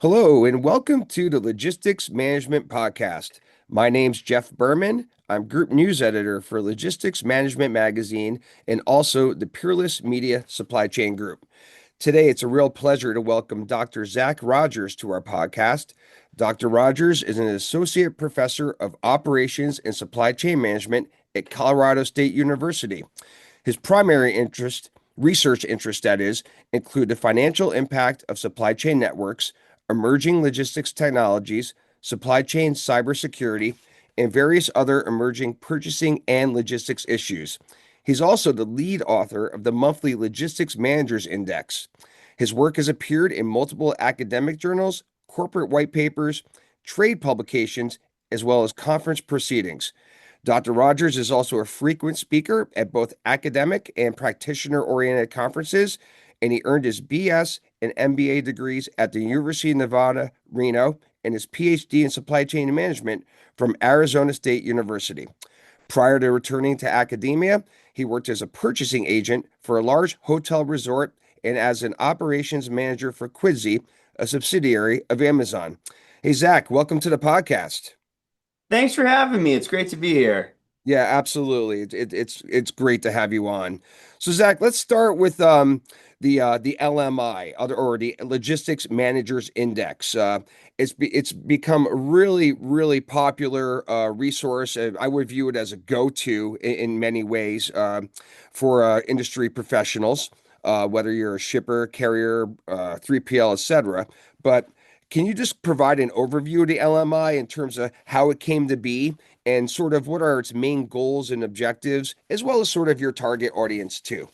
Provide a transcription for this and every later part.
Hello, and welcome to the Logistics Management Podcast. My name's Jeff Berman. I'm Group News Editor for Logistics Management Magazine and also the Peerless Media Supply Chain Group. Today, it's a real pleasure to welcome Dr. Zac Rogers to our podcast. Dr. Rogers is an Associate Professor of Operations and Supply Chain Management at Colorado State University. His primary research interest that is, include the financial impact of supply chain networks, emerging logistics technologies, supply chain cybersecurity, and various other emerging purchasing and logistics issues. He's also the lead author of the monthly Logistics Managers Index. His work has appeared in multiple academic journals, corporate white papers, trade publications, as well as conference proceedings. Dr. Rogers is also a frequent speaker at both academic and practitioner oriented conferences, and he earned his BS and MBA degrees at the University of Nevada, Reno, and his PhD in supply chain management from Arizona State University. Prior to returning to academia, he worked as a purchasing agent for a large hotel resort and as an operations manager for Quidsi, a subsidiary of Amazon. Hey, Zac, welcome to the podcast. Thanks for having me. It's great to be here. Yeah, absolutely. It's great to have you on. So Zac, let's start with the LMI or the Logistics Managers Index. It's become a really popular resource. I would view it as a go-to in many ways for industry professionals, whether you're a shipper, carrier, 3PL, etc. But can you just provide an overview of the LMI in terms of how it came to be and sort of what are its main goals and objectives, as well as sort of your target audience too?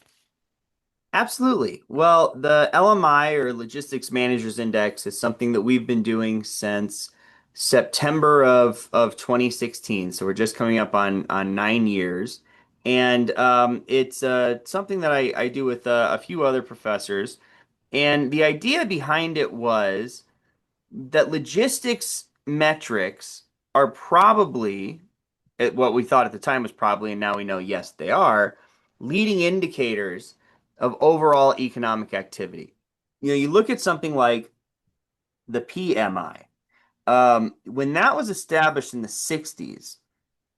Absolutely. Well, the LMI or Logistics Managers Index is something that we've been doing since September of 2016. So we're just coming up on 9 years. And it's something that I do with a few other professors. And the idea behind it was that logistics metrics are probably what we thought at the time was probably, and now we know, yes, they are leading indicators of overall economic activity. You look at something like the PMI. When that was established in the 60s,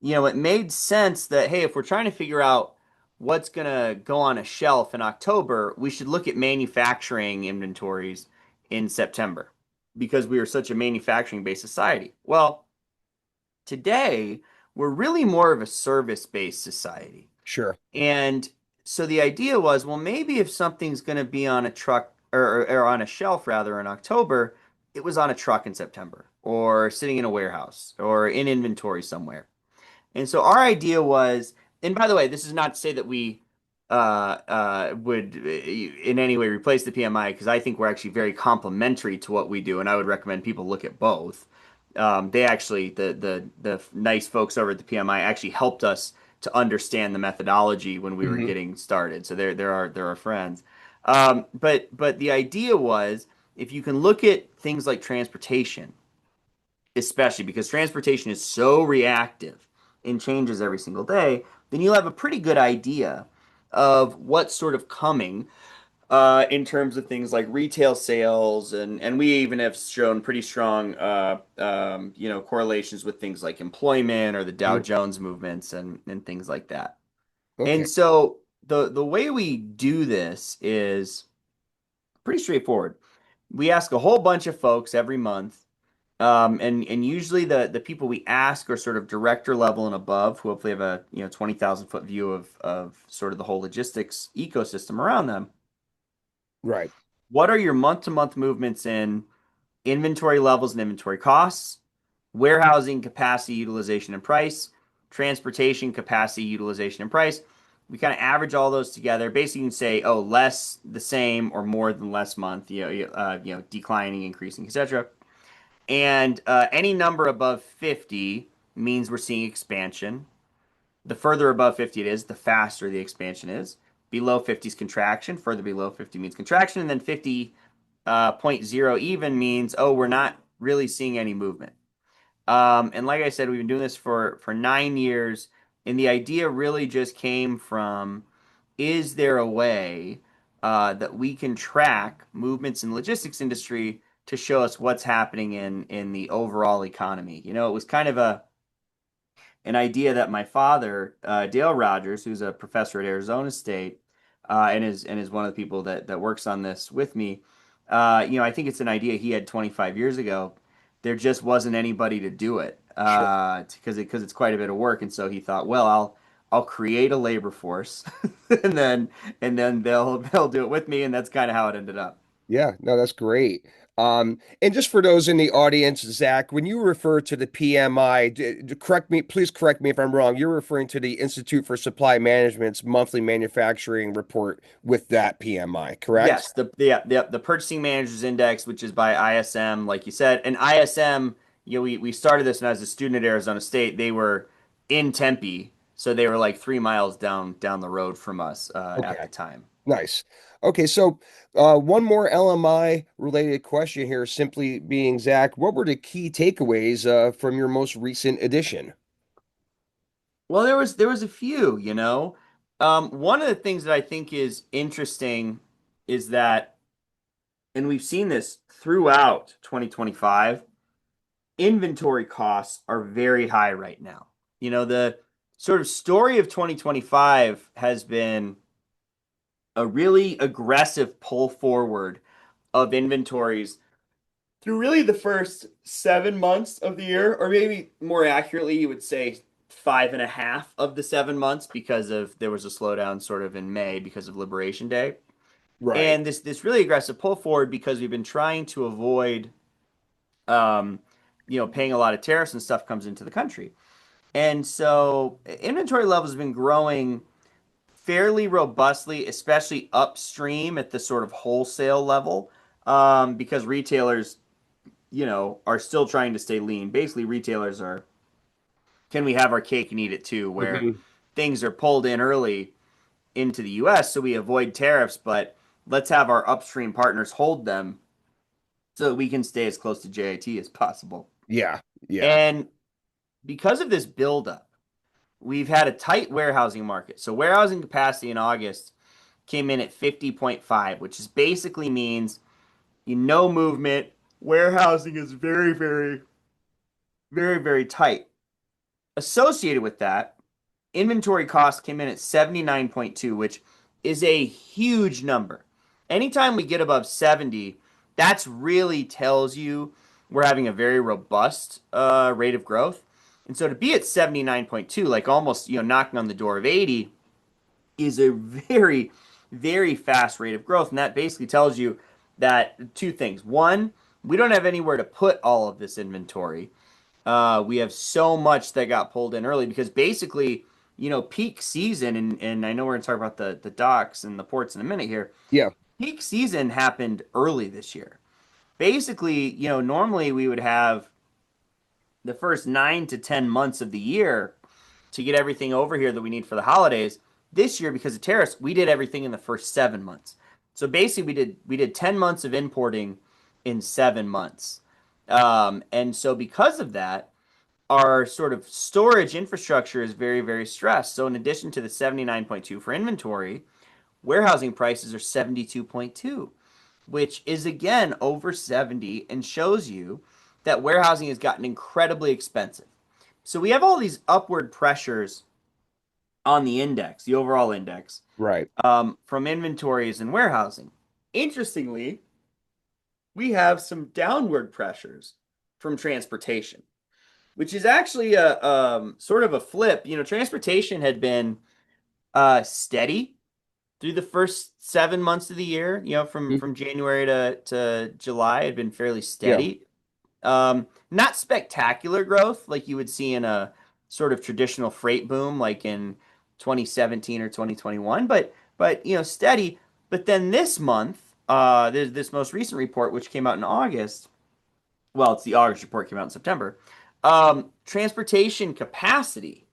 it made sense that, hey, if we're trying to figure out what's going to go on a shelf in October, we should look at manufacturing inventories in September because we are such a manufacturing based society. Well, today, we're really more of a service-based society. Sure. And so the idea was, well, maybe if something's going to be on a truck or on a shelf rather in October, it was on a truck in September or sitting in a warehouse or in inventory somewhere. And so our idea was, and by the way, this is not to say that we would in any way replace the PMI because I think we're actually very complementary to what we do, and I would recommend people look at both. They actually, the nice folks over at the PMI actually helped us to understand the methodology when we were Hmm. getting started. So they're our friends. But the idea was if you can look at things like transportation, especially because transportation is so reactive and changes every single day, then you'll have a pretty good idea of what's sort of coming in terms of things like retail sales, and we even have shown pretty strong correlations with things like employment or the Dow Jones movements and things like that. Okay. And so the way we do this is pretty straightforward. We ask a whole bunch of folks every month, and usually the people we ask are sort of director level and above, who hopefully have a 20,000 foot view of sort of the whole logistics ecosystem around them. Right. What are your month-to-month movements in inventory levels and inventory costs, warehousing capacity utilization and price, transportation capacity utilization and price? We kind of average all those together. Basically, you can say, oh, less, the same, or more than less month, declining, increasing, etc. And any number above 50 means we're seeing expansion. The further above 50 it is, the faster the expansion is. Below 50 is contraction. Further below 50 means contraction. And then 50 point zero even means, oh, we're not really seeing any movement. And like I said, we've been doing this for 9 years. And the idea really just came from, is there a way that we can track movements in the logistics industry to show us what's happening in the overall economy. It was kind of a an idea that my father, Dale Rogers, who's a professor at Arizona State, and is one of the people that works on this with me. I think it's an idea he had 25 years ago. There just wasn't anybody to do it Sure. because it's quite a bit of work, and so he thought, well, I'll create a labor force, and then they'll do it with me, and that's kind of how it ended up. Yeah, no, that's great. And just for those in the audience, Zach, when you refer to the PMI, correct me, please correct me if I'm wrong. You're referring to the Institute for Supply Management's monthly manufacturing report with that PMI, correct? Yes, the Purchasing Managers Index, which is by ISM, like you said, and ISM, we started this when I was a student at Arizona State. They were in Tempe, so they were like 3 miles down the road from us at Okay, the time. nice. Okay, so one more LMI related question here, simply being, Zach, what were the key takeaways from your most recent edition? Well, there was a few. One of the things that I think is interesting is that, and we've seen this throughout 2025, inventory costs are very high right now. The sort of story of 2025 has been a really aggressive pull forward of inventories through really the first 7 months of the year, or maybe more accurately, you would say five and a half of the 7 months, because of there was a slowdown sort of in May because of Liberation Day. Right. And this really aggressive pull forward because we've been trying to avoid um, paying a lot of tariffs and stuff comes into the country. And so inventory levels have been growing fairly robustly, especially upstream at the sort of wholesale level, because retailers, are still trying to stay lean. Basically, retailers are, can we have our cake and eat it too, where Hmm. things are pulled in early into the US so we avoid tariffs, but let's have our upstream partners hold them so that we can stay as close to JIT as possible. Yeah, yeah. And because of this buildup, we've had a tight warehousing market. So warehousing capacity in August came in at 50.5, which is basically means no movement. Warehousing is very, very, very, very tight. Associated with that, inventory costs came in at 79.2, which is a huge number. Anytime we get above 70, that's really tells you we're having a very robust rate of growth. And so to be at 79.2, like almost, knocking on the door of 80, is a very, very fast rate of growth. And that basically tells you that two things. One, we don't have anywhere to put all of this inventory. We have so much that got pulled in early because basically, peak season, and I know we're going to talk about the docks and the ports in a minute here. Yeah. Peak season happened early this year. Basically, normally we would have the first 9 to 10 months of the year to get everything over here that we need for the holidays. This year, because of tariffs, we did everything in the first 7 months. So basically, we did 10 months of importing in 7 months, and so because of that, our sort of storage infrastructure is very, very stressed. So in addition to the 79.2 for inventory, warehousing prices are 72.2, which is again over 70 and shows you that warehousing has gotten incredibly expensive. So we have all these upward pressures on the index, the overall index, Right. from inventories and warehousing. Interestingly, we have some downward pressures from transportation, which is actually a sort of a flip. Transportation had been steady through the first 7 months of the year. From Mhm. January to July, had been fairly Yeah. steady. Not spectacular growth like you would see in a sort of traditional freight boom like in 2017 or 2021, but steady. But then this month, there's this most recent report which came out in August. Well, it's the August report, came out in September. Transportation capacity,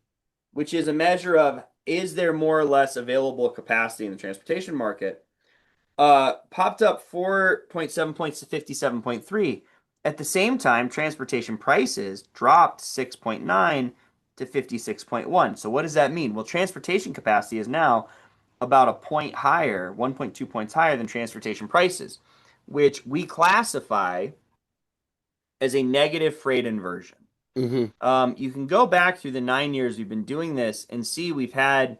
which is a measure of is there more or less available capacity in the transportation market, popped up 4.7 points to 57.3. At the same time, transportation prices dropped 6.9 to 56.1. So what does that mean? Well, transportation capacity is now about a point higher, 1.2 points higher than transportation prices, which we classify as a negative freight inversion. Hmm. You can go back through the 9 years we've been doing this and see we've had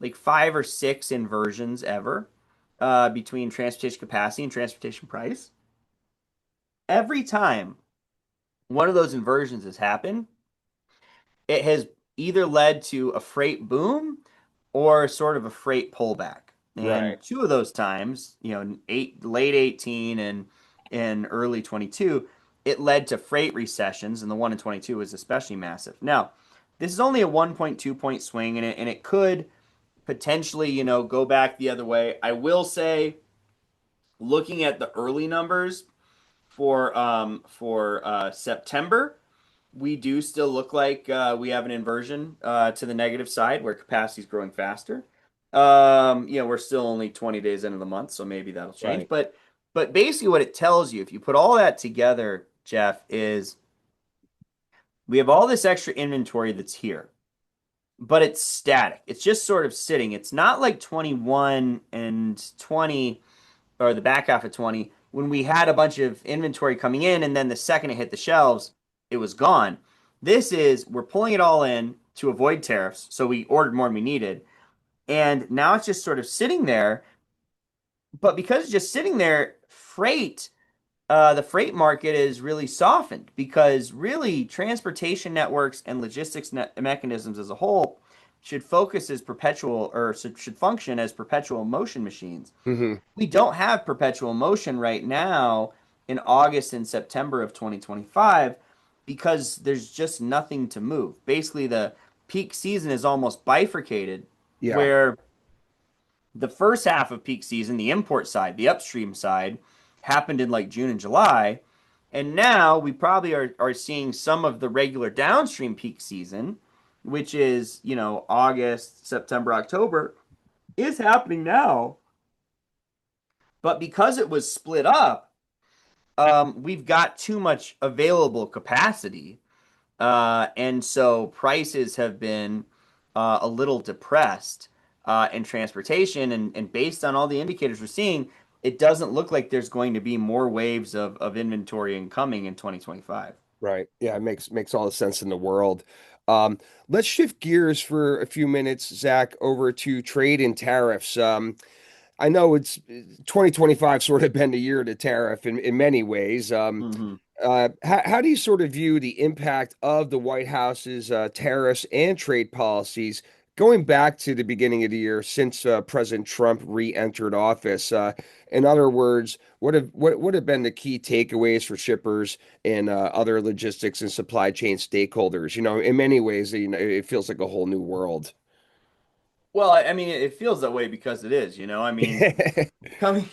like five or six inversions ever between transportation capacity and transportation price. Every time one of those inversions has happened, it has either led to a freight boom or sort of a freight pullback. Right. And two of those times, late 18 and early 22, it led to freight recessions, and the one in 22 was especially massive. Now, this is only a 1.2 point swing, and it could potentially, go back the other way. I will say, looking at the early numbers for September, we do still look like we have an inversion to the negative side where capacity is growing faster. We're still only 20 days into the month, so maybe that'll change. Right. But basically, what it tells you, if you put all that together, Jeff, is we have all this extra inventory that's here, but it's static. It's just sort of sitting. It's not like 21 and 20 or the back half of 20 when we had a bunch of inventory coming in and then the second it hit the shelves, it was gone. This is we're pulling it all in to avoid tariffs, so we ordered more than we needed. And now it's just sort of sitting there, but because it's just sitting there, the freight market is really softened because really transportation networks and logistics mechanisms as a whole should focus as perpetual or should function as perpetual motion machines. Hmm. We don't have perpetual motion right now in August and September of 2025 because there's just nothing to move. Basically, the peak season is almost bifurcated, Yeah. where the first half of peak season, the import side, the upstream side, happened in like June and July. And now we probably are seeing some of the regular downstream peak season, which is, August, September, October, is happening now. But because it was split up, we've got too much available capacity. And so prices have been a little depressed in transportation. And based on all the indicators we're seeing, it doesn't look like there's going to be more waves of inventory incoming in 2025. Right. Yeah, it makes all the sense in the world. Um, let's shift gears for a few minutes, Zach, over to trade and tariffs. I know it's 2025 sort of been the year to tariff in many ways. Hmm. How do you sort of view the impact of the White House's tariffs and trade policies going back to the beginning of the year since President Trump re-entered office? In other words, what would have been the key takeaways for shippers and other logistics and supply chain stakeholders? In many ways, it feels like a whole new world. Well, I mean, it feels that way because it is, I mean, coming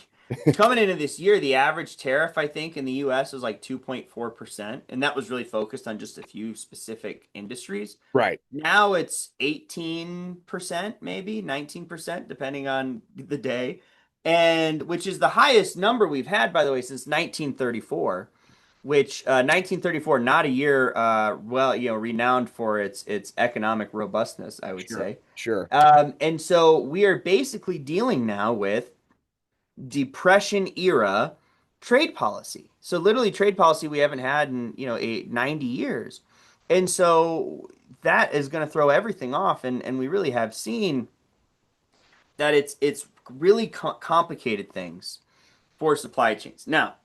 coming into this year, the average tariff, I think, in the US was like 2.4%, and that was really focused on just a few specific industries. Right. Now it's 18%, maybe 19%, depending on the day, and which is the highest number we've had, by the way, since 1934, which 1934, not a year, well, renowned for its economic robustness, I would Sure. say. Sure. And so we are basically dealing now with Depression era trade policy. So literally trade policy we haven't had in, 90 years. And so that is going to throw everything off. And we really have seen that it's really complicated things for supply chains. Now,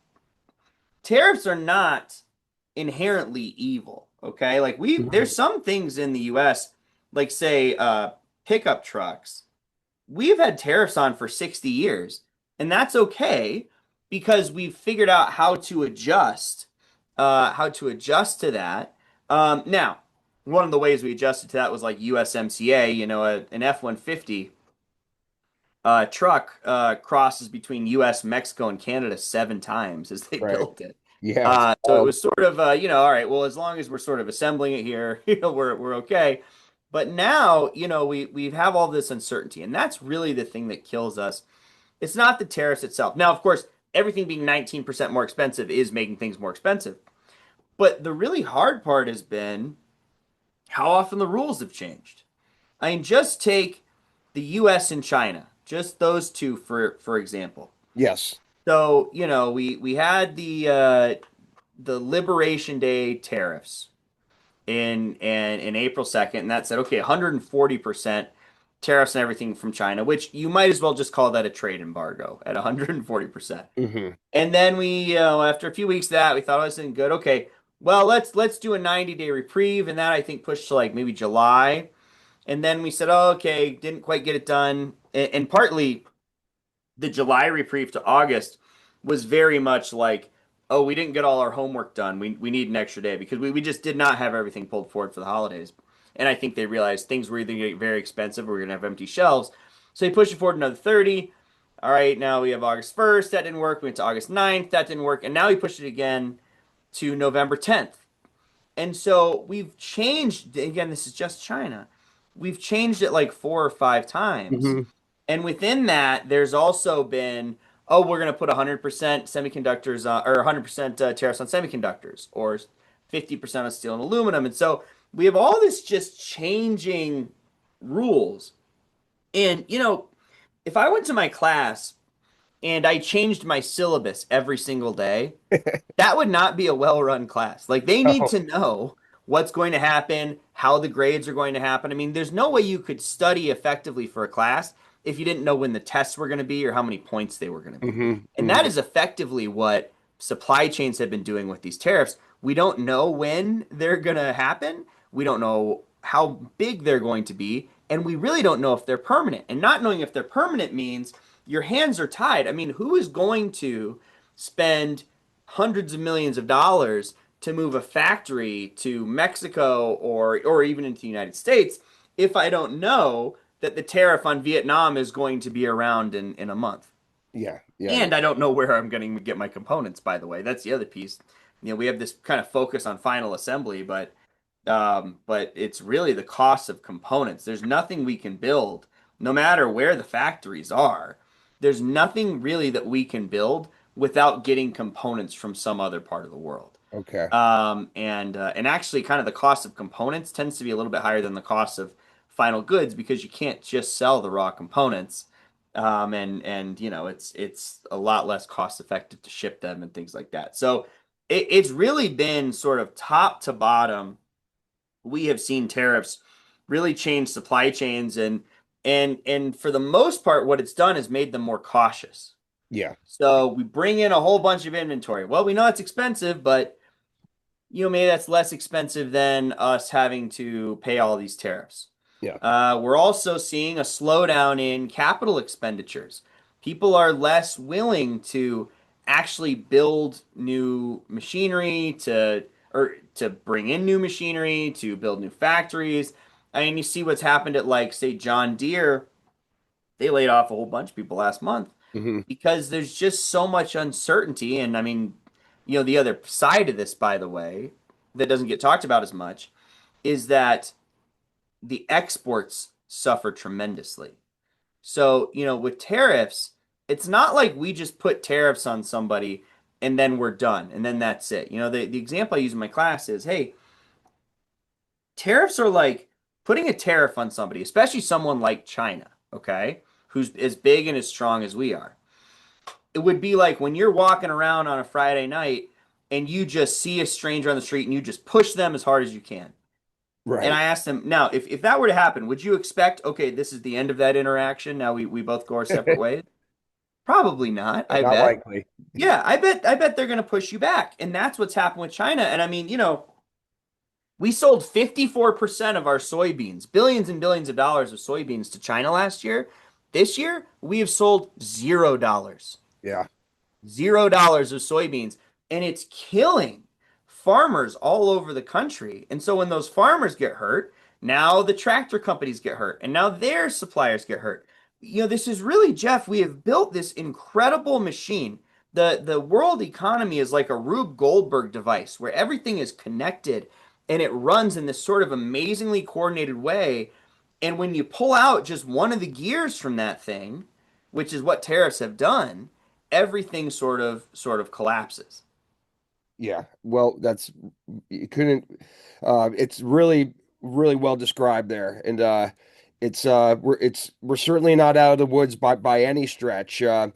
tariffs are not inherently evil, okay? Like Mhm. there's some things in the US, like say pickup trucks we've had tariffs on for 60 years, and that's okay because we've figured out how to adjust to that. Now, one of the ways we adjusted to that was like USMCA, an F-150 truck crosses between US, Mexico, and Canada 7 times as they Right. built it. Yeah. It's So it wild. was sort of, all right, well, as long as we're sort of assembling it here, we're okay. But now, we have all this uncertainty, and that's really the thing that kills us. It's not the tariffs itself. Now, of course, everything being 19% more expensive is making things more expensive. But the really hard part has been how often the rules have changed. I mean, just take the US and China, just those two for example. Yes. So, we had the Liberation Day tariffs in April 2nd, and that said, okay, 140% tariffs and everything from China, which you might as well just call that a trade embargo at 140%. Hmm. And then we, after a few weeks of that, we thought, oh, this isn't good. Okay, well, let's do a 90-day reprieve, and that I think pushed to like maybe July. And then we said, oh, okay, didn't quite get it done. And partly the July reprieve to August was very much like, oh, we didn't get all our homework done. We need an extra day because we just did not have everything pulled forward for the holidays. And I think they realized things were either going to get very expensive or we are going to have empty shelves. So they pushed it forward another 30. All right, now we have August 1st. That didn't work. We went to August 9th. That didn't work. And now we pushed it again to November 10th. And so we've changed, again, this is just China. We've changed it like 4 or 5 times. Hmm. And within that, there's also been, oh, we're going to put 100% semiconductors or 100% tariffs on semiconductors or 50% on steel and aluminum. And so we have all this just changing rules. And, if I went to my class and I changed my syllabus every single day, that would not be a well-run class. Like they need Oh. to know what's going to happen, how the grades are going to happen. I mean, there's no way you could study effectively for a class if you didn't know when the tests were going to be or how many points they were going to be. Hmm. And Hmm. that is effectively what supply chains have been doing with these tariffs. We don't know when they're going to happen. We don't know how big they're going to be, and we really don't know if they're permanent. And not knowing if they're permanent means your hands are tied. I mean, who is going to spend hundreds of millions of dollars to move a factory to Mexico or even into the United States if I don't know that the tariff on Vietnam is going to be around in a month? Yeah. Yeah. And I don't know where I'm going to get my components, by the way. That's the other piece. We have this kind of focus on final assembly, but it's really the cost of components. There's nothing we can build, no matter where the factories are. There's nothing really that we can build without getting components from some other part of the world. Okay. And actually, kind of the cost of components tends to be a little bit higher than the cost of final goods because you can't just sell the raw components. And it's a lot less cost effective to ship them and things like that. So it's really been sort of top to bottom. We have seen tariffs really change supply chains and for the most part, what it's done is made them more cautious. Yeah. So we bring in a whole bunch of inventory. Well, we know it's expensive, but maybe that's less expensive than us having to pay all these tariffs. Yeah. We're also seeing a slowdown in capital expenditures. People are less willing to actually build new machinery to bring in new machinery to build new factories. I mean, you see what's happened at like say John Deere. They laid off a whole bunch of people last month Hmm. because there's just so much uncertainty. And I mean, the other side of this, by the way, that doesn't get talked about as much is that the exports suffer tremendously. So, with tariffs, it's not like we just put tariffs on somebody and then we're done and then that's it. The example I use in my class is, hey, tariffs are like putting a tariff on somebody, especially someone like China, okay, who's as big and as strong as we are. It would be like when you're walking around on a Friday night and you just see a stranger on the street and you just push them as hard as you can. And Right. I asked them, now, if that were to happen, would you expect, okay, this is the end of that interaction? Now we both go our separate ways? Probably not, I Not bet. likely. Yeah, I bet they're gonna push you back. And that's what's happened with China. And I mean, we sold 54% of our soybeans, billions and billions of dollars of soybeans to China last year. This year, we have sold $0. Yeah. $0 of soybeans, and it's killing farmers all over the country. And so when those farmers get hurt, now the tractor companies get hurt, and now their suppliers get hurt. This is really, Jeff, we have built this incredible machine. The world economy is like a Rube Goldberg device where everything is connected and it runs in this sort of amazingly coordinated way. And when you pull out just one of the gears from that thing, which is what tariffs have done, everything sort of collapses. Yeah. Well, that's you couldn't it's really well described there. And We're certainly not out of the woods by any stretch. No.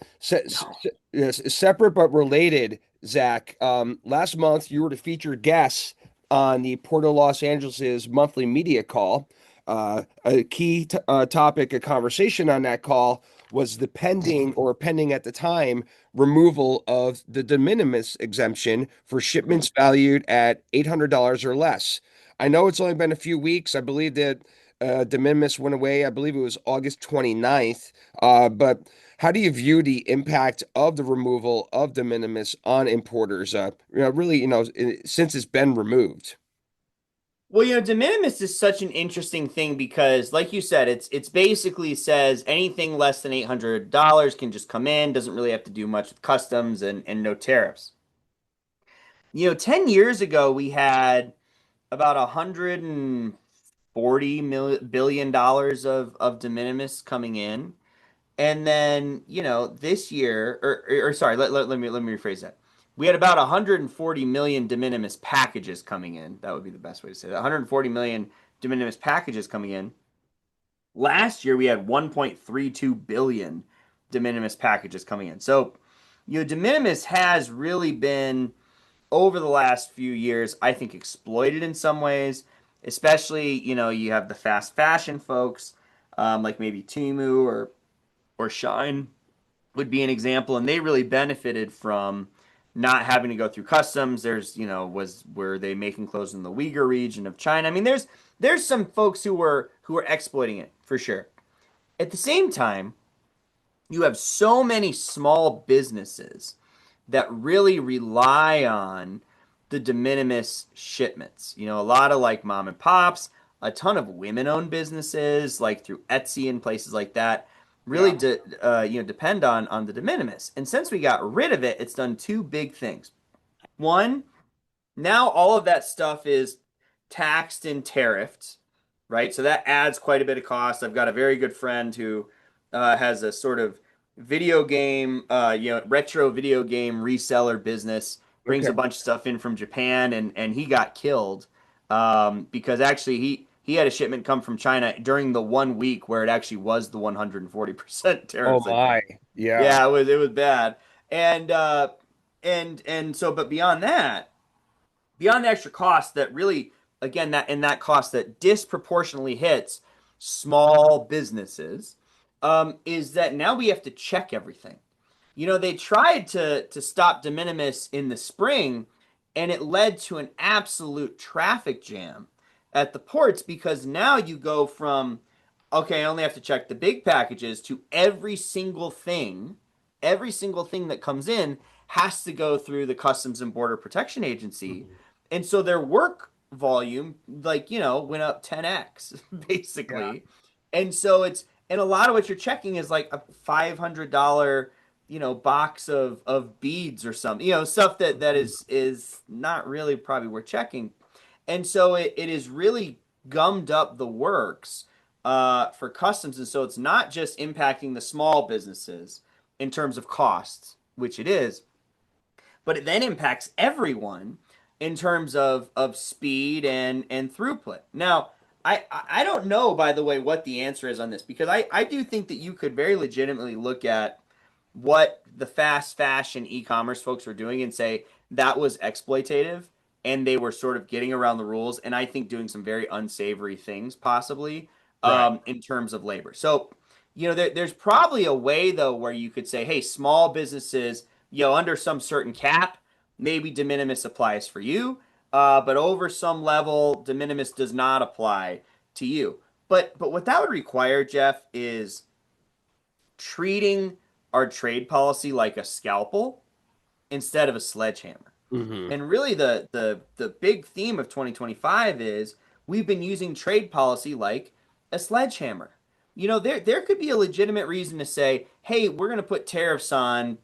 Yes, separate but related, Zach. Last month you were the featured guest on the Port of Los Angeles's monthly media call. A key topic of conversation on that call was the pending at the time removal of the de minimis exemption for shipments valued at $800 or less. I know it's only been a few weeks. I believe that de minimis went away. I believe it was August 29th. But how do you view the impact of the removal of de minimis on importers? Really, since it's been removed. Well, de minimis is such an interesting thing because, like you said, it's basically says anything less than $800 can just come in, doesn't really have to do much with customs and no tariffs. 10 years ago, we had about 140 billion dollars of de minimis coming in. And then, this year, or sorry, let me rephrase that. We had about 140 million de minimis packages coming in. That would be the best way to say that. 140 million de minimis packages coming in. Last year, we had 1.32 billion de minimis packages coming in. So, de minimis has really been over the last few years, I think, exploited in some ways. Especially, you have the fast fashion folks, like maybe Temu or Shine would be an example, and they really benefited from not having to go through customs. There's, was were they making clothes in the Uyghur region of China? I mean, there's some folks who were exploiting it for sure. At the same time, you have so many small businesses that really rely on the de minimis shipments. A lot of like mom and pops, a ton of women-owned businesses, like through Etsy and places like that, really Yeah. depend on the de minimis. And since we got rid of it, it's done two big things. One, now all of that stuff is taxed and tariffed, right? So that adds quite a bit of cost. I've got a very good friend who has a sort of video game, retro video game reseller business, brings Okay. a bunch of stuff in from Japan, and he got killed because actually he had a shipment come from China during the 1 week where it actually was the 140% Oh tariffs, I my. think. Yeah. Yeah, it was bad. And so, but beyond the extra cost that really, again, that cost that disproportionately hits small businesses, is that now we have to check everything. They tried to stop de minimis in the spring, and it led to an absolute traffic jam at the ports because now you go from, okay, I only have to check the big packages to every single thing that comes in has to go through the Customs and Border Protection Agency. Mhm. And so their work volume, like, went up 10x Yeah. basically. And a lot of what you're checking is like a $500 box of beads or something, stuff that is not really probably worth checking. And so it is really gummed up the works for customs. And so it's not just impacting the small businesses in terms of costs, which it is, but it then impacts everyone in terms of speed and throughput. Now, I don't know, by the way, what the answer is on this because I do think that you could very legitimately look at what the fast fashion e-commerce folks were doing and say that was exploitative and they were sort of getting around the rules and I think doing some very unsavory things possibly Right. in terms of labor. So, there's probably a way though where you could say, hey, small businesses, under some certain cap, maybe de minimis applies for you, but over some level, de minimis does not apply to you. But what that would require, Jeff, is treating our trade policy like a scalpel instead of a sledgehammer. Hmm. And really the big theme of 2025 is we've been using trade policy like a sledgehammer. There could be a legitimate reason to say, "Hey, we're going to put tariffs on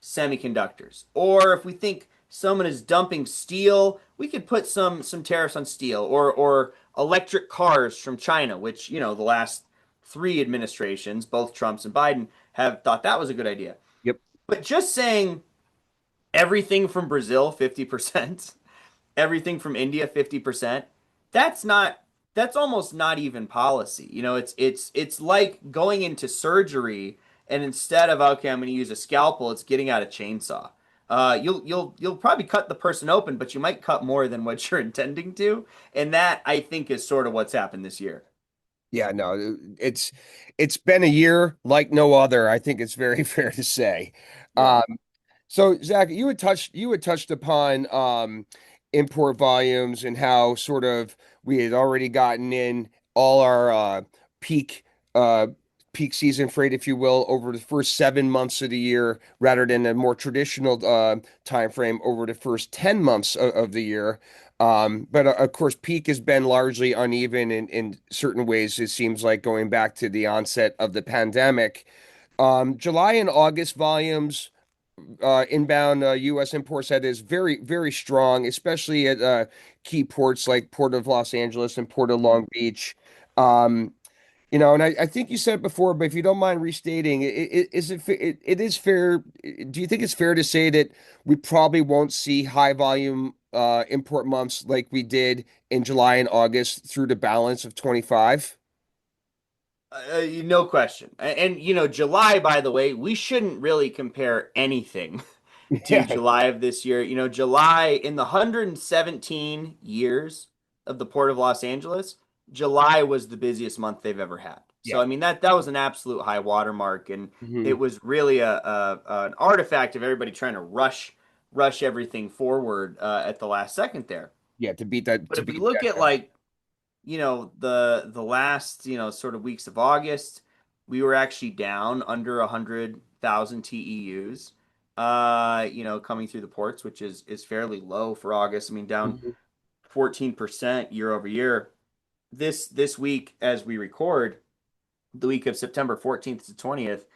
semiconductors." Or if we think someone is dumping steel, we could put some tariffs on steel or electric cars from China, which, the last three administrations, both Trump's and Biden, have thought that was a good idea. Yep. But just saying everything from Brazil 50%, everything from India 50%, that's not that's almost not even policy. It's like going into surgery and instead of okay, I'm going to use a scalpel, it's getting out a chainsaw. You'll probably cut the person open, but you might cut more than what you're intending to, and that I think is sort of what's happened this year. Yeah, no, it's been a year like no other. I think it's very fair to say. Yeah. Um, So Zach, you had touched upon import volumes and how sort of we had already gotten in all our peak uh, peak season freight, if you will, over the first 7 months of the year, rather than a more traditional time frame over the first 10 months of the year. But of course, peak has been largely uneven in certain ways. It seems like going back to the onset of the pandemic. July and August volumes inbound U.S. imports that is very, very strong, especially at key ports like Port of Los Angeles and Port of Long Beach. Um, and I think you said it before, but if you don't mind restating, it is fair. Do you think it's fair to say that we probably won't see high volume import months like we did in July and August through the balance of 25? No question. And July, by the way, we shouldn't really compare anything to Yeah, July of this year. July in the 117 years of the Port of Los Angeles, July was the busiest month they've ever had. So yeah. I mean that was an absolute high watermark, and Hmm. it was really a an artifact of everybody trying to rush everything forward at the last second there. Yeah, But to if we beat look that at deadline. like the last sort of weeks of August, we were actually down under 100,000 TEUs. Coming through the ports, which is fairly low for August. I mean, down Mhm. 14% year over year. This week, as we record, the week of September 14th to 20th,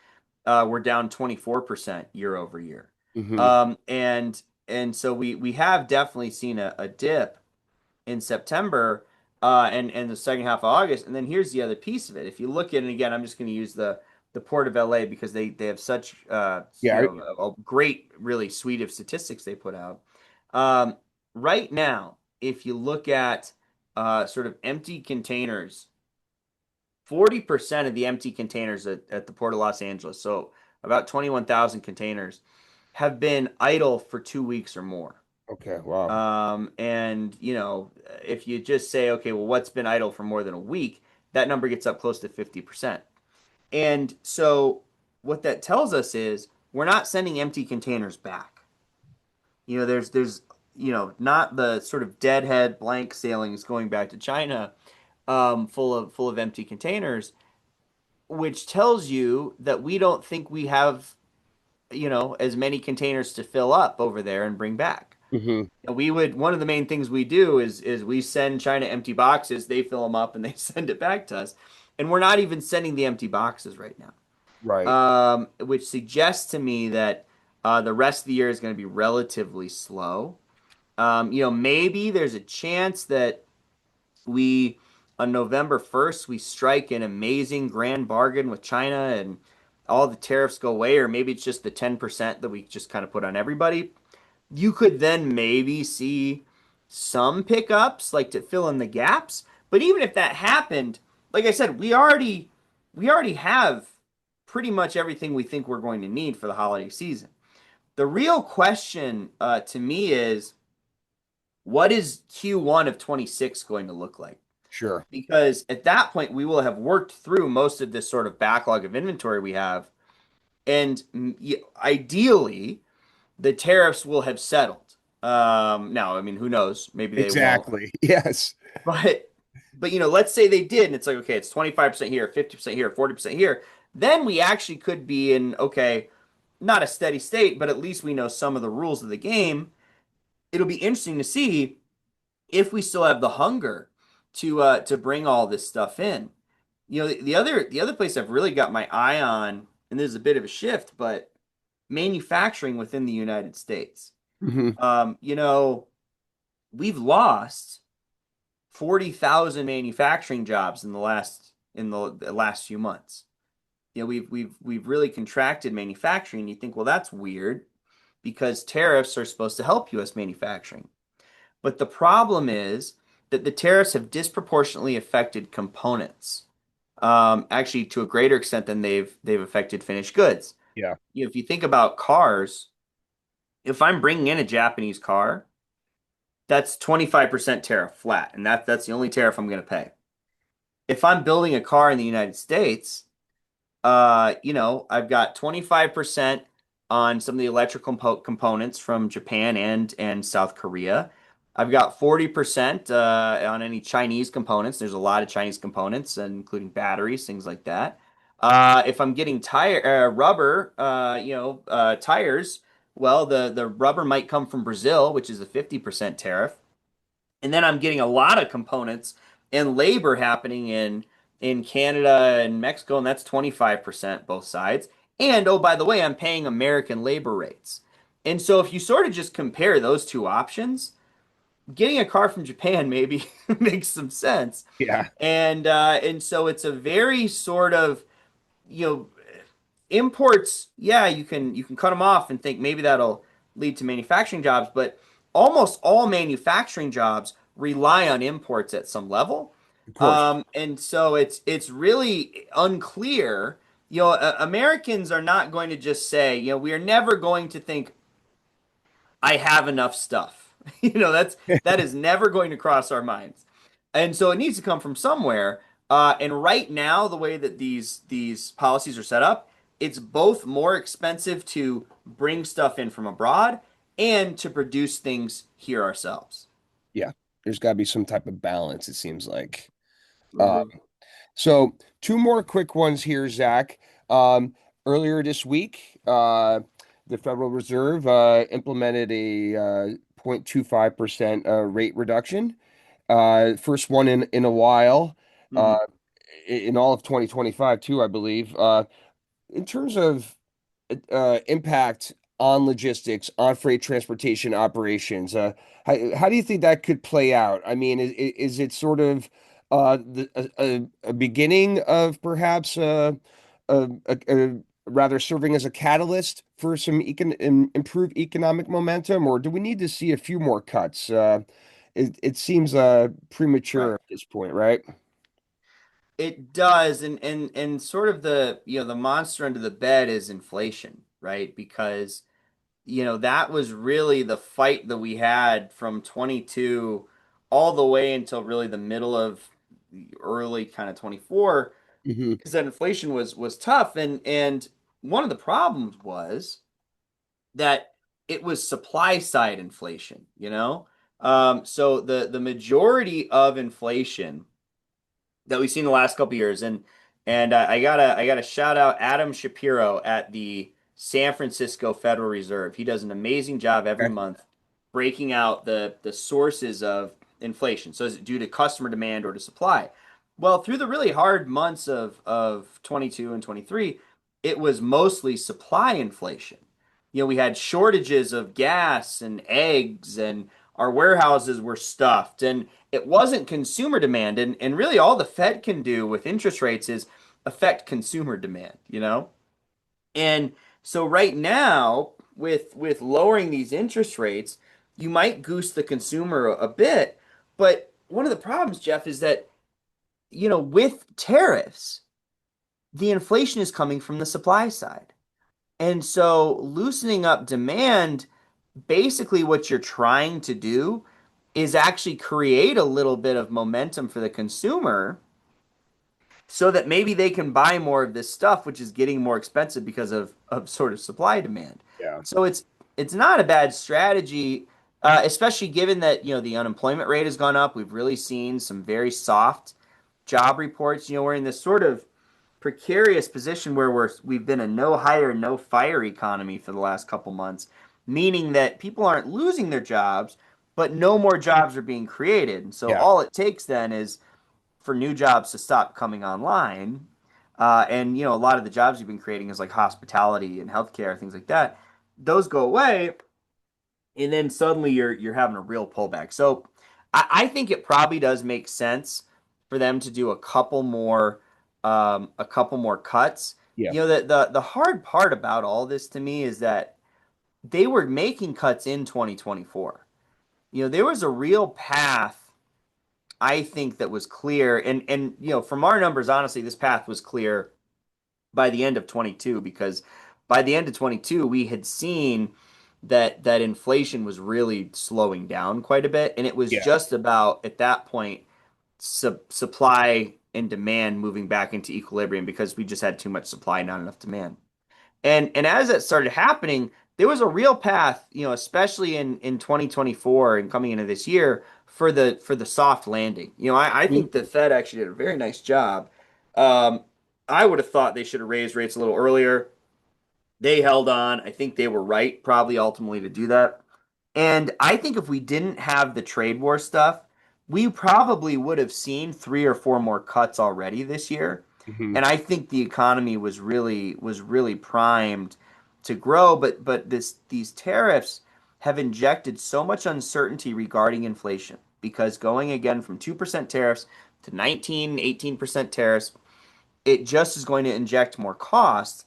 we're down 24% year over year. Hmm. And so we have definitely seen a dip in September and the second half of August. And then here's the other piece of it. If you look at it again, I'm just going to use the Port of LA because they have such Yeah. a great really suite of statistics they put out. Um, right now, if you look at sort of empty containers, 40% of the empty containers at the Port of Los Angeles, so about 21,000 containers, have been idle for 2 weeks or more. Okay. Wow. And if you just say, okay, well, what's been idle for more than a week, that number gets up close to 50%. And so what that tells us is we're not sending empty containers back. There's not the sort of deadhead blank sailings going back to China, full of empty containers, which tells you that we don't think we have, as many containers to fill up over there and bring back. Hmm. We would one of the main things we do is we send China empty boxes, they fill them up and they send it back to us. And we're not even sending the empty boxes right now. Right. Which suggests to me that the rest of the year is going to be relatively slow. Maybe there's a chance that we on November 1st we strike an amazing grand bargain with China and all the tariffs go away, or maybe it's just the 10% that we just kind of put on everybody. You could then maybe see some pickups like to fill in the gaps. But even if that happened, like I said, we already have pretty much everything we think we're going to need for the holiday season. The real question to me is what is Q1 of 26 going to look like? Sure. Because at that point, we will have worked through most of this sort of backlog of inventory we have. And ideally, the tariffs will have settled. Now, I mean, who knows? Maybe they won't. Exactly. Yes. But let's say they did, and it's like, okay, it's 25% here, 50% here, 40% here. Then we actually could be in, okay, not a steady state, but at least we know some of the rules of the game. It'll be interesting to see if we still have the hunger to bring all this stuff in. The other place I've really got my eye on, and this is a bit of a shift, but manufacturing within the United States. Hmm. Um, you know, we've lost 40,000 manufacturing jobs in the last few months. We've really contracted manufacturing. You think, well, that's weird because tariffs are supposed to help US manufacturing. But the problem is that the tariffs have disproportionately affected components, actually to a greater extent than they've affected finished goods. Yeah, If you think about cars, if I'm bringing in a Japanese car, that's 25% tariff flat, and that's the only tariff I'm going to pay. If I'm building a car in the United States, I've got 25% on some of the electrical components from Japan and South Korea. I've got 40% on any Chinese components. There's a lot of Chinese components, including batteries, things like that. If I'm getting rubber, tires, well, the rubber might come from Brazil, which is a 50% tariff. And then I'm getting a lot of components and labor happening in Canada and Mexico, and that's 25% both sides. And oh, by the way, I'm paying American labor rates. And so if you sort of just compare those two options, getting a car from Japan maybe makes some sense. yeah, And so it's a very sort of, you know, imports, yeah, you can cut them off and think maybe that'll lead to manufacturing jobs, but almost all manufacturing jobs rely on imports at some level. of course. And so it's really unclear. Americans are not going to just say, we are never going to think I have enough stuff. That is never going to cross our minds. And so it needs to come from somewhere. And right now, the way that these policies are set up, it's both more expensive to bring stuff in from abroad and to produce things here ourselves. Yeah, there's got to be some type of balance, it seems like. Uh, Hmm. so two more quick ones here, Zach. Um, Earlier this week, the Federal Reserve implemented a 0.25% rate reduction. First one in a while, uh, Hmm. in all of 2025 too, I believe. In terms of impact on logistics, on freight transportation operations, how do you think that could play out? I mean, is it sort of a beginning of perhaps rather serving as a catalyst for some improved economic momentum, or do we need to see a few more cuts? It seems premature Right. at this point, right? It does, and sort of the monster under the bed is inflation, right? Because that was really the fight that we had from 22 all the way until really the middle of early kind of 24, Hmm. because that inflation was tough. And one of the problems was that it was supply side inflation. So the majority of inflation that we've seen the last couple years. And I gotta shout out Adam Shapiro at the San Francisco Federal Reserve. He does an amazing job every Okay. month breaking out the sources of inflation. So is it due to customer demand or to supply? Well, through the really hard months of 22 and 23, it was mostly supply inflation. We had shortages of gas and eggs, and our warehouses were stuffed, and it wasn't consumer demand. And really all the Fed can do with interest rates is affect consumer demand. And so right now, with lowering these interest rates, you might goose the consumer a bit. But one of the problems, Jeff, is that, with tariffs, the inflation is coming from the supply side. And so loosening up demand, basically what you're trying to do is actually create a little bit of momentum for the consumer so that maybe they can buy more of this stuff, which is getting more expensive because of sort of supply demand. Yeah. So it's not a bad strategy, especially given that the unemployment rate has gone up. We've really seen some very soft job reports. We're in this sort of precarious position where we've been a no hire, no fire economy for the last couple months, meaning that people aren't losing their jobs, but no more jobs are being created. And so Yeah. all it takes then is for new jobs to stop coming online. And a lot of the jobs you've been creating is like hospitality and healthcare, things like that. Those go away, and then suddenly you're having a real pullback. So I think it probably does make sense for them to do a couple more cuts. Yeah. The hard part about all this to me is that they were making cuts in 2024. There was a real path I think that was clear. And from our numbers, honestly, this path was clear by the end of 22 because by the end of 22 we had seen that inflation was really slowing down quite a bit, and it was Yeah. just about at that point supply and demand moving back into equilibrium because we just had too much supply, not enough demand. And as that started happening, there was a real path, especially in 2024 and coming into this year for the soft landing. I Mhm. think the Fed actually did a very nice job. Um, I would have thought they should have raised rates a little earlier. They held on. I think they were right, probably ultimately to do that. And I think if we didn't have the trade war stuff, we probably would have seen three or four more cuts already this year. Mhm. And I think the economy was really primed to grow, but these tariffs have injected so much uncertainty regarding inflation because going again from 2% tariffs to 19, 18% tariffs, it just is going to inject more cost.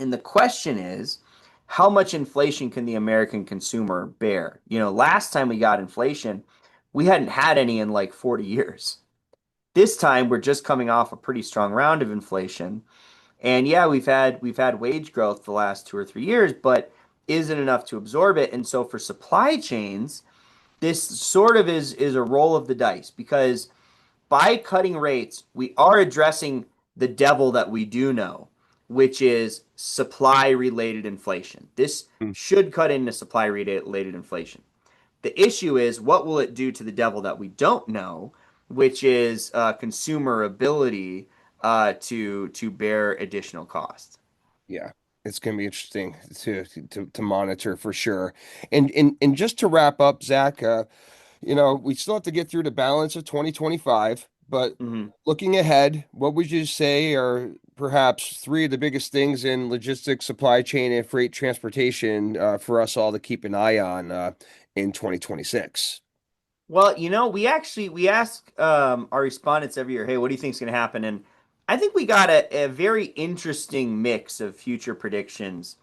And the question is, how much inflation can the American consumer bear? Last time we got inflation, we hadn't had any in like 40 years. This time we're just coming off a pretty strong round of inflation. And yeah, we've had wage growth the last 2 or 3 years, but isn't enough to absorb it. And so for supply chains, this sort of is a roll of the dice because by cutting rates, we are addressing the devil that we do know, which is supply related inflation. This Mhm. should cut into supply related inflation. The issue is what will it do to the devil that we don't know, which is consumer ability to bear additional costs. Yeah, it's going to be interesting to monitor for sure. And just to wrap up, Zach, we still have to get through the balance of 2025, but Mhm. looking ahead, what would you say are perhaps three of the biggest things in logistics, supply chain, and freight transportation for us all to keep an eye on in 2026? Well, we ask our respondents every year, hey, what do you think is going to happen? And I think we got a very interesting mix of future predictions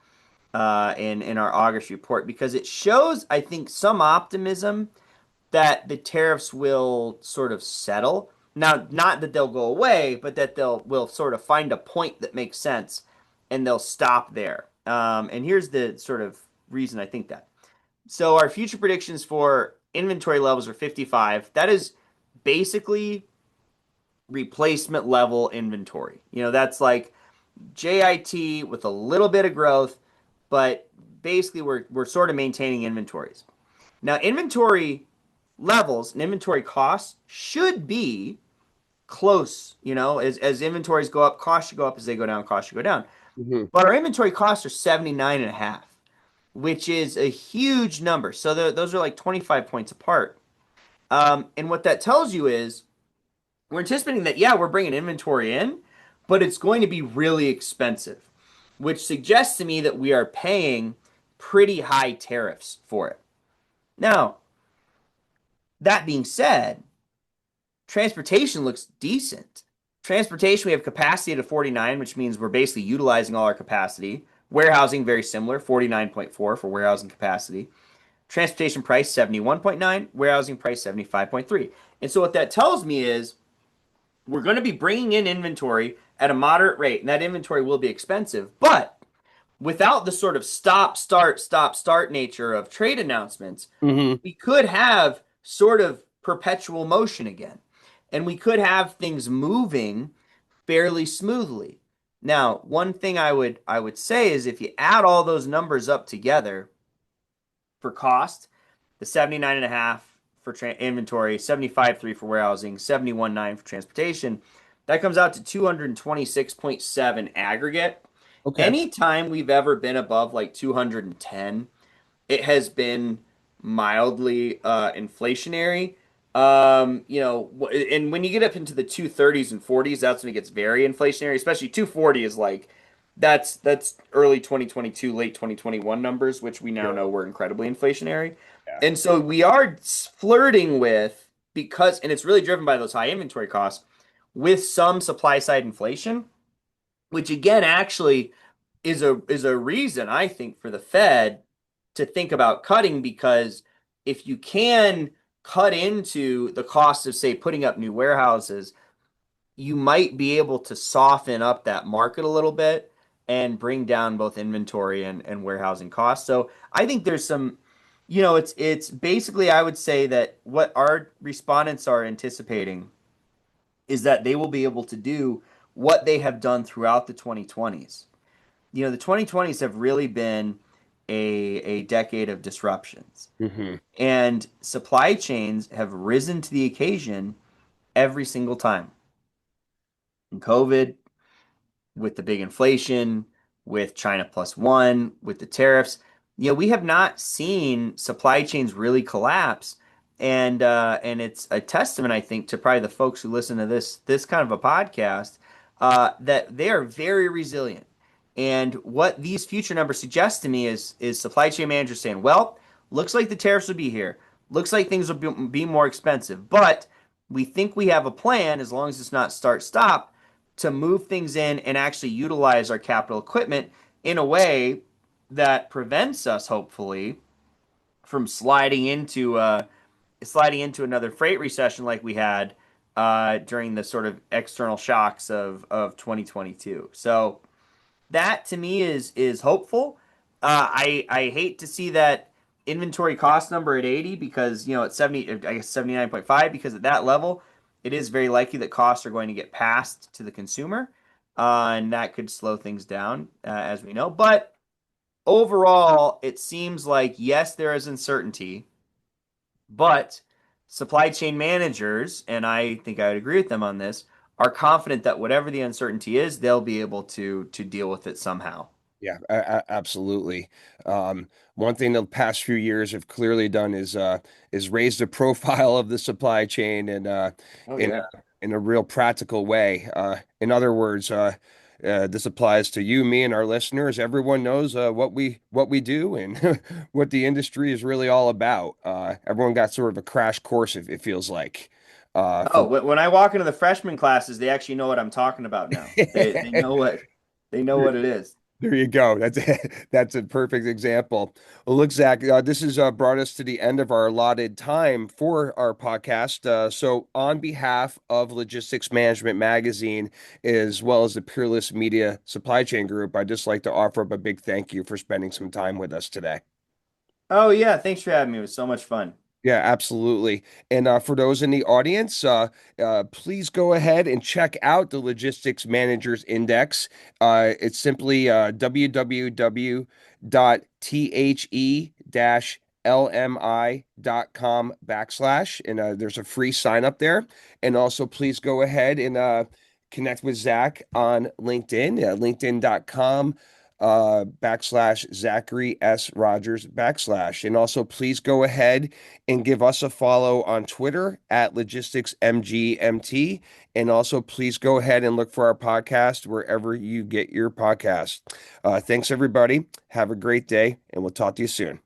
in our August report because it shows, I think, some optimism that the tariffs will sort of settle. Now, not that they'll go away, but that they'll will sort of find a point that makes sense and they'll stop there. And here's the sort of reason I think that. So our future predictions for inventory levels are 55. That is basically replacement level inventory. That's like JIT with a little bit of growth, but basically we're sort of maintaining inventories. Now, inventory levels and inventory costs should be close. As inventories go up, costs should go up. As they go down, costs should go down. Hmm. But our inventory costs are 79 and a half, which is a huge number. So those are like 25 points apart. And what that tells you is we're anticipating that, yeah, we're bringing inventory in, but it's going to be really expensive, which suggests to me that we are paying pretty high tariffs for it. Now, that being said, transportation looks decent. Transportation, we have capacity at a 49, which means we're basically utilizing all our capacity. Warehousing, very similar, 49.4 for warehousing capacity. Transportation price, 71.9. Warehousing price, 75.3. And so what that tells me is we're going to be bringing in inventory at a moderate rate, and that inventory will be expensive. But without the sort of stop, start nature of trade announcements, Hmm. we could have sort of perpetual motion again. And we could have things moving fairly smoothly. Now, one thing I would say is if you add all those numbers up together for cost, the 79 and a half for inventory, 75.3 for warehousing, 71.9 for transportation, that comes out to 226.7 aggregate. Okay. Anytime we've ever been above like 210, it has been mildly inflationary. And when you get up into the 230s and 40s, that's when it gets very inflationary. Especially 240 is like that's early 2022, late 2021 numbers, which we now Sure. know were incredibly inflationary. Yeah. And so we are flirting with because, and it's really driven by those high inventory costs, with some supply side inflation, which again actually is a reason I think for the Fed to think about cutting because if you can cut into the cost of, say, putting up new warehouses, you might be able to soften up that market a little bit and bring down both inventory and warehousing costs. So I think there's some, it's basically, I would say that what our respondents are anticipating is that they will be able to do what they have done throughout the 2020s. The 2020s have really been a decade of disruptions, Hmm. and supply chains have risen to the occasion every single time. In COVID, with the big inflation, with China plus one, with the tariffs. We have not seen supply chains really collapse, and it's a testament, I think, to probably the folks who listen to this kind of a podcast, that they are very resilient. And what these future numbers suggest to me is supply chain managers saying, well, looks like the tariffs will be here. Looks like things will be more expensive, but we think we have a plan as long as it's not start stop to move things in and actually utilize our capital equipment in a way that prevents us, hopefully, from sliding into another freight recession like we had during the sort of external shocks of 2022. So that to me is hopeful. I hate to see that inventory cost number at 80, because at 70, I guess 79.5, because at that level it is very likely that costs are going to get passed to the consumer, and that could slow things down, as we know. But overall, it seems like, yes, there is uncertainty, but supply chain managers, and I think I would agree with them on this, are confident that whatever the uncertainty is, they'll be able to deal with it somehow. Yeah, absolutely. One thing the past few years have clearly done is raise the profile of the supply chain and Oh in yeah. in a real practical way. In other words, this applies to you, me, and our listeners. Everyone knows what we do and what the industry is really all about. Everyone got sort of a crash course, it feels like. Oh, For when I walk into the freshman classes, they actually know what I'm talking about now. They know what it is. There you go. That's that's a perfect example. Well, look, Zach, this has brought us to the end of our allotted time for our podcast. So, on behalf of Logistics Management Magazine, as well as the Peerless Media Supply Chain Group, I'd just like to offer up a big thank you for spending some time with us today. Oh yeah, thanks for having me. It was so much fun. Yeah, absolutely. And for those in the audience, please go ahead and check out the Logistics Managers Index. It's simply www.the-lmi.com/, and there's a free sign up there. And also, please go ahead and connect with Zach on LinkedIn, linkedin.com /Zachary S. Rogers /. And also, please go ahead and give us a follow on Twitter at LogisticsMGMT. And also, please go ahead and look for our podcast wherever you get your podcast. Thanks, everybody. Have a great day, and we'll talk to you soon.